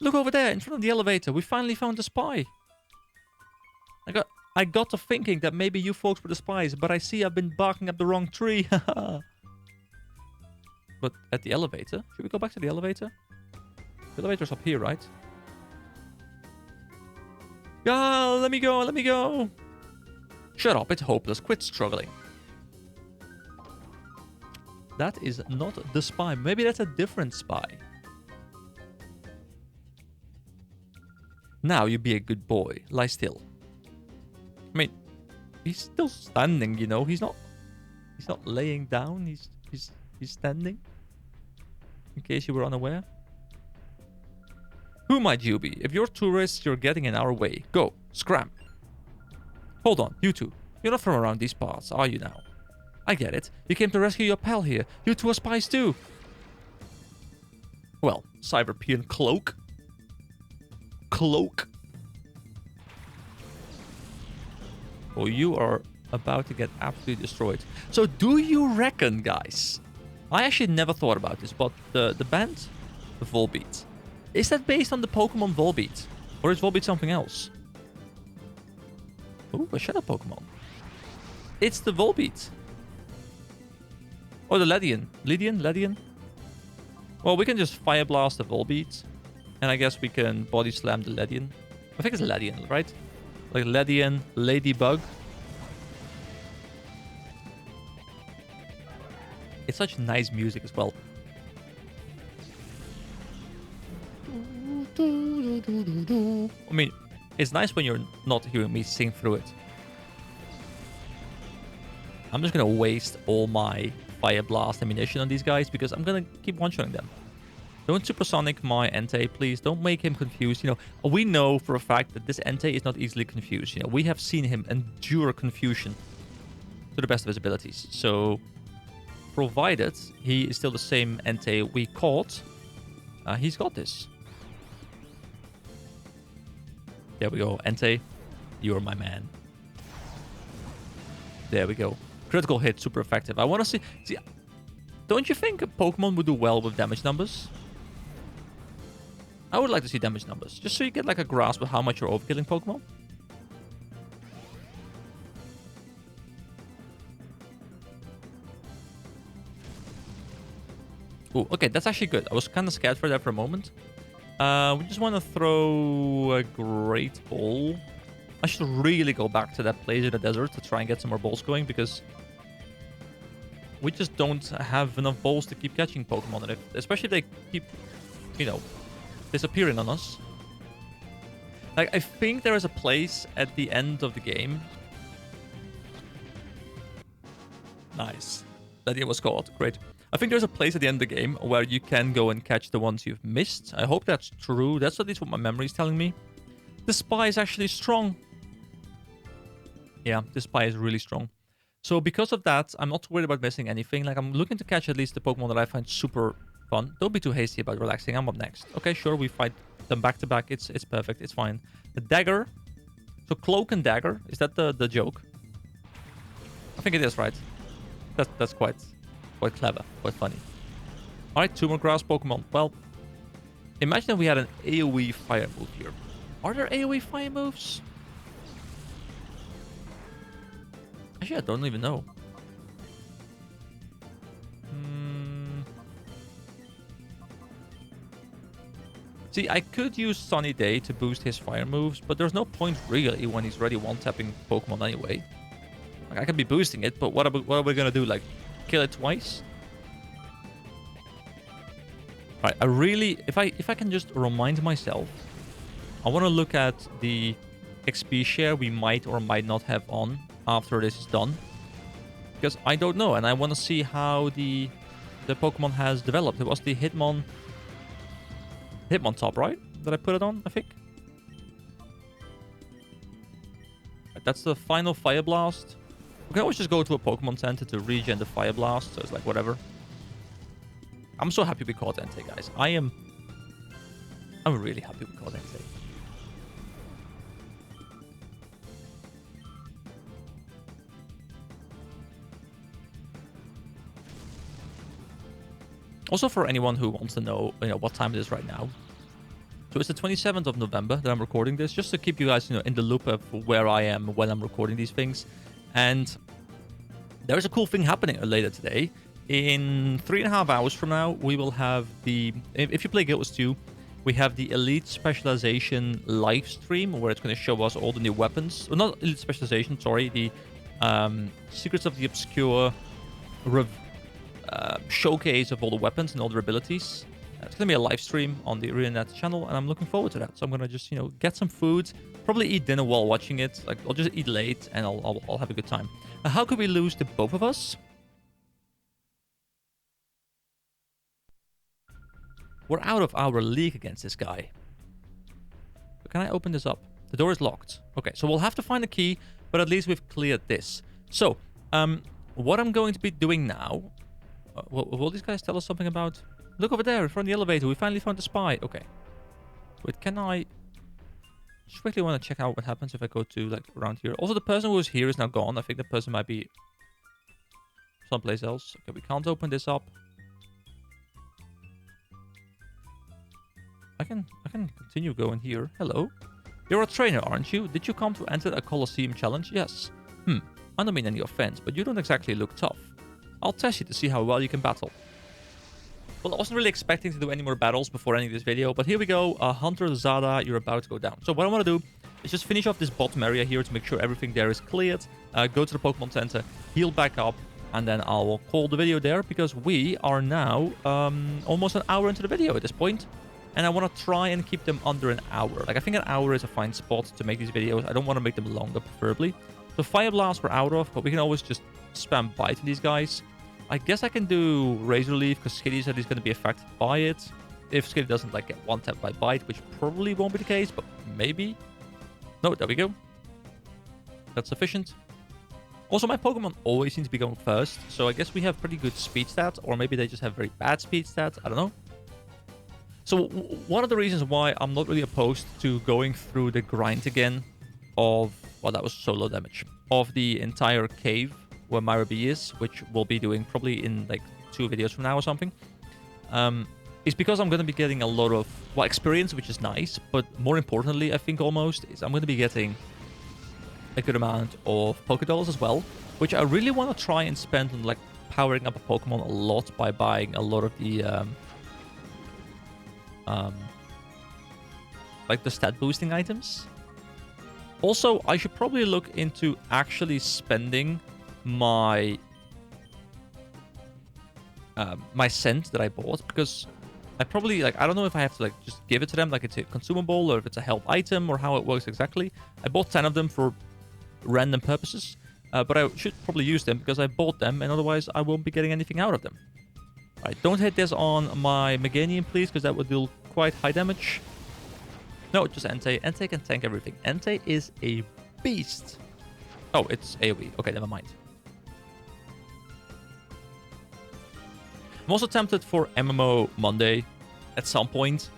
Look over there, in front of the elevator. We finally found the spy. I got to thinking that maybe you folks were the spies, but I see I've been barking up the wrong tree. But at the elevator? Should we go back to the elevator? The elevator's up here, right? Ah, let me go, let me go. Shut up, it's hopeless. Quit struggling. That is not the spy. Maybe that's a different spy. Now you be a good boy. Lie still. I mean, he's still standing, you know. He's not laying down. He's standing. In case you were unaware. Who might you be? If you're tourists, you're getting in our way. Go, scram. Hold on, you two. You're not from around these parts, are you now? I get it. You came to rescue your pal here. You two are spies too. Well, Cyberpean cloak. Cloak. Oh, you are about to get absolutely destroyed. So do you reckon, guys? I actually never thought about this, but the band, the Volbeat, is that based on the Pokemon Volbeat? Or is Volbeat something else? Ooh, a shadow Pokemon. It's the Volbeat. Or the Ledian. Ledian? Well, we can just Fire Blast the Volbeat. And I guess we can Body Slam the Ledian. I think it's Ledian, right? Like Ledian, Ladybug. It's such nice music as well. I mean, it's nice when you're not hearing me sing through it. I'm just gonna waste all my Fire Blast ammunition on these guys because I'm gonna keep one-shotting them. Don't supersonic my Entei, please. Don't make him confused. You know, we know for a fact that this Entei is not easily confused. You know, we have seen him endure confusion to the best of his abilities. So, provided he is still the same Entei we caught, he's got this. There we go, Entei. You're my man. There we go. Critical hit, super effective. I want to see... Don't you think a Pokemon would do well with damage numbers? I would like to see damage numbers, just so you get like a grasp of how much you're overkilling Pokemon. Ooh, okay, that's actually good. I was kind of scared for that for a moment. We just want to throw a Great Ball. I should really go back to that place in the desert to try and get some more balls going, because we just don't have enough balls to keep catching Pokemon. And especially if they keep, you know, disappearing on us. Like, I think there is a place at the end of the game Nice. That it was caught. Great. I think there's a place at the end of the game where you can go and catch the ones you've missed. I hope that's true. That's at least what my memory is telling me. The spy is actually strong. Yeah, the spy is really strong. So because of that, I'm not worried about missing anything. Like, I'm looking to catch at least the Pokemon that I find super fun. Don't be too hasty about relaxing. I'm up next. Okay, sure, we fight them back to back. It's perfect. It's fine. The dagger. So cloak and dagger. Is that the joke? I think it is, right? That's quite clever. Quite funny. Alright, 2 more grass Pokemon. Well, imagine if we had an AoE fire move here. Are there AoE fire moves? Actually, I don't even know. See, I could use Sunny Day to boost his fire moves, but there's no point really when he's already one-tapping Pokemon anyway. Like, I can be boosting it, but what are we gonna do? Like, kill it twice? Alright, I really... If I can just remind myself, I want to look at the XP share we might or might not have on after this is done. Because I don't know, and I want to see how the Pokemon has developed. It was the Hitmontop, right? That I put it on, I think. Right, that's the final Fire Blast. We can always just go to a Pokemon Center to regen the Fire Blast, so it's like whatever. I'm so happy we caught Entei, guys. I'm really happy we caught Entei. Also, for anyone who wants to know, what time it is right now. So it's the 27th of November that I'm recording this, just to keep you guys, in the loop of where I am when I'm recording these things. And there is a cool thing happening later today. In 3.5 hours from now, we will have if you play Guild Wars 2, we have the Elite Specialization live stream where it's going to show us all the new weapons. Well, not Elite Specialization, sorry, the Secrets of the Obscure showcase of all the weapons and all their abilities. It's going to be a live stream on the ArenaNet channel, and I'm looking forward to that. So I'm going to just, get some food, probably eat dinner while watching it. Like, I'll just eat late, and I'll have a good time. How could we lose to both of us? We're out of our league against this guy. But can I open this up? The door is locked. Okay, so we'll have to find a key, but at least we've cleared this. So, what I'm going to be doing now... will these guys tell us something about... Look over there, in front of the elevator. We finally found the spy. Okay. Wait, can I... Just quickly want to check out what happens if I go to, like, around here. Also, the person who was here is now gone. I think the person might be someplace else. Okay, we can't open this up. I can continue going here. Hello. You're a trainer, aren't you? Did you come to enter a Colosseum challenge? Yes. I don't mean any offense, but you don't exactly look tough. I'll test you to see how well you can battle. Well, I wasn't really expecting to do any more battles before ending this video, but here we go. Hunter Zada, you're about to go down. So what I want to do is just finish off this bottom area here to make sure everything there is cleared. Go to the Pokemon Center, heal back up, and then I will call the video there because we are now almost an hour into the video at this point. And I want to try and keep them under an hour. Like, I think an hour is a fine spot to make these videos. I don't want to make them longer, preferably. So Fire Blast we're out of, but we can always just spam Bite these guys. I guess I can do Razor Leaf because Skitty said he's going to be affected by it. If Skitty doesn't, like, get one-tapped by Bite, which probably won't be the case, but maybe. No, there we go. That's sufficient. Also, my Pokemon always seem to be going first, so I guess we have pretty good speed stats, or maybe they just have very bad speed stats. I don't know. So one of the reasons why I'm not really opposed to going through the grind again of, well, that was so low damage, of the entire cave where Myra B is, which we'll be doing probably in like 2 videos from now or something, is because I'm going to be getting a lot of, well, experience, which is nice, but more importantly, I think almost, is I'm going to be getting a good amount of Pokédolls as well, which I really want to try and spend on like powering up a Pokemon a lot by buying a lot of the... like the stat boosting items. Also, I should probably look into actually spending my my scent that I bought, because I probably, like, I don't know if I have to like just give it to them like it's a consumable or if it's a help item or how it works exactly. I bought 10 of them for random purposes. but I should probably use them because I bought them, and otherwise I won't be getting anything out of them. Alright, don't hit this on my Meganium, please, because that would deal quite high damage. No, just Entei. Entei can tank everything. Entei is a beast. Oh, it's AoE. Okay, never mind. I'm also tempted for MMO Monday at some point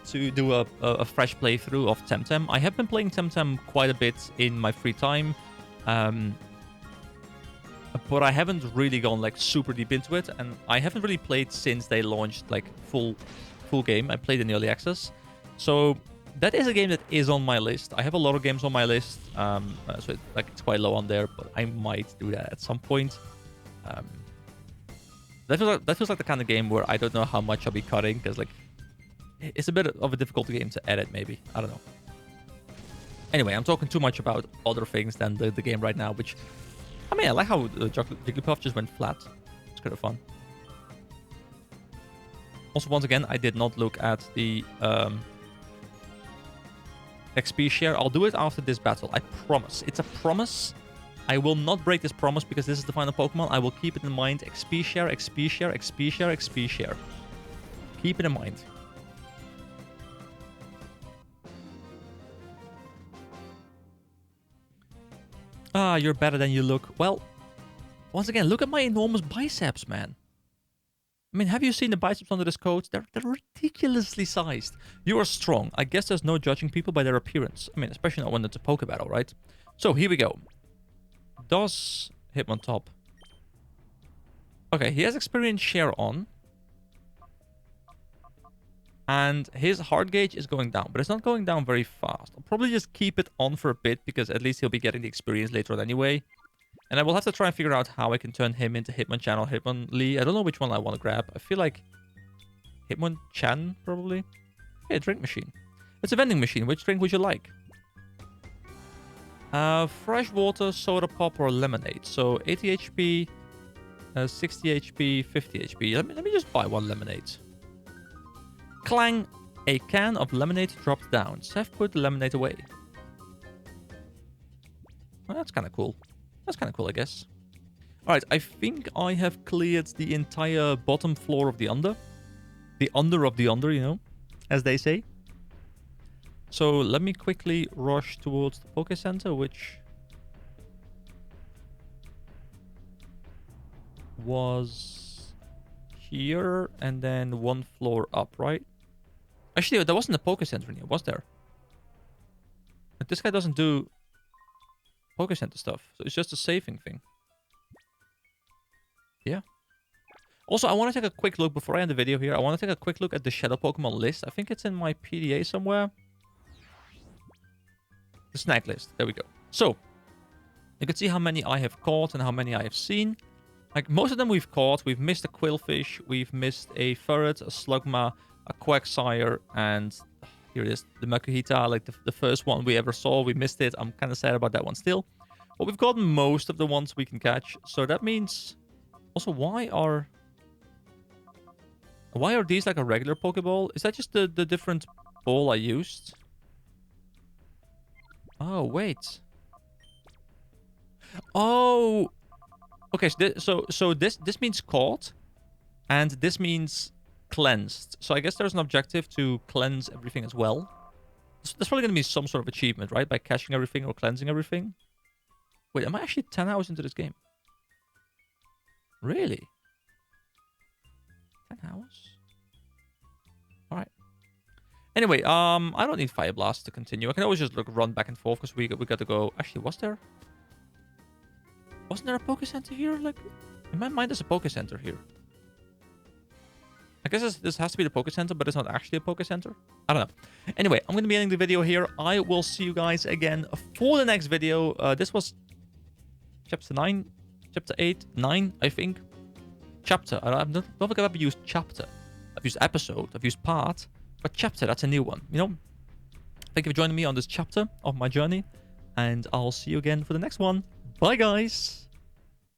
to do a fresh playthrough of Temtem. I have been playing Temtem quite a bit in my free time, but I haven't really gone like super deep into it, and I haven't really played since they launched like full game. I played in the early access, so that is a game that is on my list. I have a lot of games on my list, so it's quite low on there, but I might do that at some point. That feels like the kind of game where I don't know how much I'll be cutting, because like it's a bit of a difficult game to edit, maybe. I don't know. Anyway, I'm talking too much about other things than the game right now, which, I mean, I like how Jigglypuff just went flat. It's kind of fun. Also, once again, I did not look at the XP share. I'll do it after this battle. I promise. It's a promise. I will not break this promise because this is the final Pokemon. I will keep it in mind. XP share, XP share, XP share, XP share. Keep it in mind. Ah, you're better than you look. Well, once again, look at my enormous biceps, man. I mean, have you seen the biceps under this coat? They're ridiculously sized. You are strong. I guess there's no judging people by their appearance. I mean, especially not when it's a Poke Battle, right? So, here we go. Does Hitmontop. Okay, he has experience share on. And his heart gauge is going down, but it's not going down very fast. I'll probably just keep it on for a bit, because at least he'll be getting the experience later on anyway. And I will have to try and figure out how I can turn him into Hitmonchan or Hitmonlee. I don't know which one I want to grab. I feel like Hitmonchan, probably. Okay, drink machine. It's a vending machine. Which drink would you like? Fresh water, soda pop, or lemonade. So 80 HP, 60 HP, 50 HP. Let me just buy one lemonade. Clang! A can of lemonade dropped down. Seth put the lemonade away. Well, that's kind of cool. That's kind of cool, I guess. Alright, I think I have cleared the entire bottom floor of the Under. The under of the Under, you know, as they say. So let me quickly rush towards the Poké Center, which was here and then one floor up, right? Actually, there wasn't a Poké Center in here, was there? But this guy doesn't do Poké Center stuff, so it's just a saving thing. Yeah. Also, I want to take a quick look before I end the video here. I want to take a quick look at the Shadow Pokemon list. I think it's in my PDA somewhere. The snack list. There we go. So, you can see how many I have caught and how many I have seen. Like, most of them we've caught. We've missed a Quillfish. We've missed a Ferret, a Slugma, a Quagsire, and here it is, the Makuhita, like the first one we ever saw. We missed it. I'm kind of sad about that one still. But we've gotten most of the ones we can catch. So that means... Also, why are these like a regular Pokeball? Is that just the different ball I used? Oh, wait. Oh! Okay, so this means caught, and this means cleansed. So I guess there's an objective to cleanse everything as well. There's probably going to be some sort of achievement, right? By catching everything or cleansing everything. Wait, am I actually 10 hours into this game? Really? 10 hours? Alright. Anyway, I don't need Fire Blast to continue. I can always just run back and forth because we got to go... Actually, wasn't there a Poké Center here? Like, in my mind, there's a Poké Center here. I guess this has to be the Poké Center, but it's not actually a Poké Center. I don't know. Anyway, I'm going to be ending the video here. I will see you guys again for the next video. This was Chapter 9, Chapter 8, 9, I think. Chapter. I don't think I've ever used chapter. I've used episode, I've used part, but chapter, that's a new one. You know? Thank you for joining me on this chapter of my journey, and I'll see you again for the next one. Bye, guys!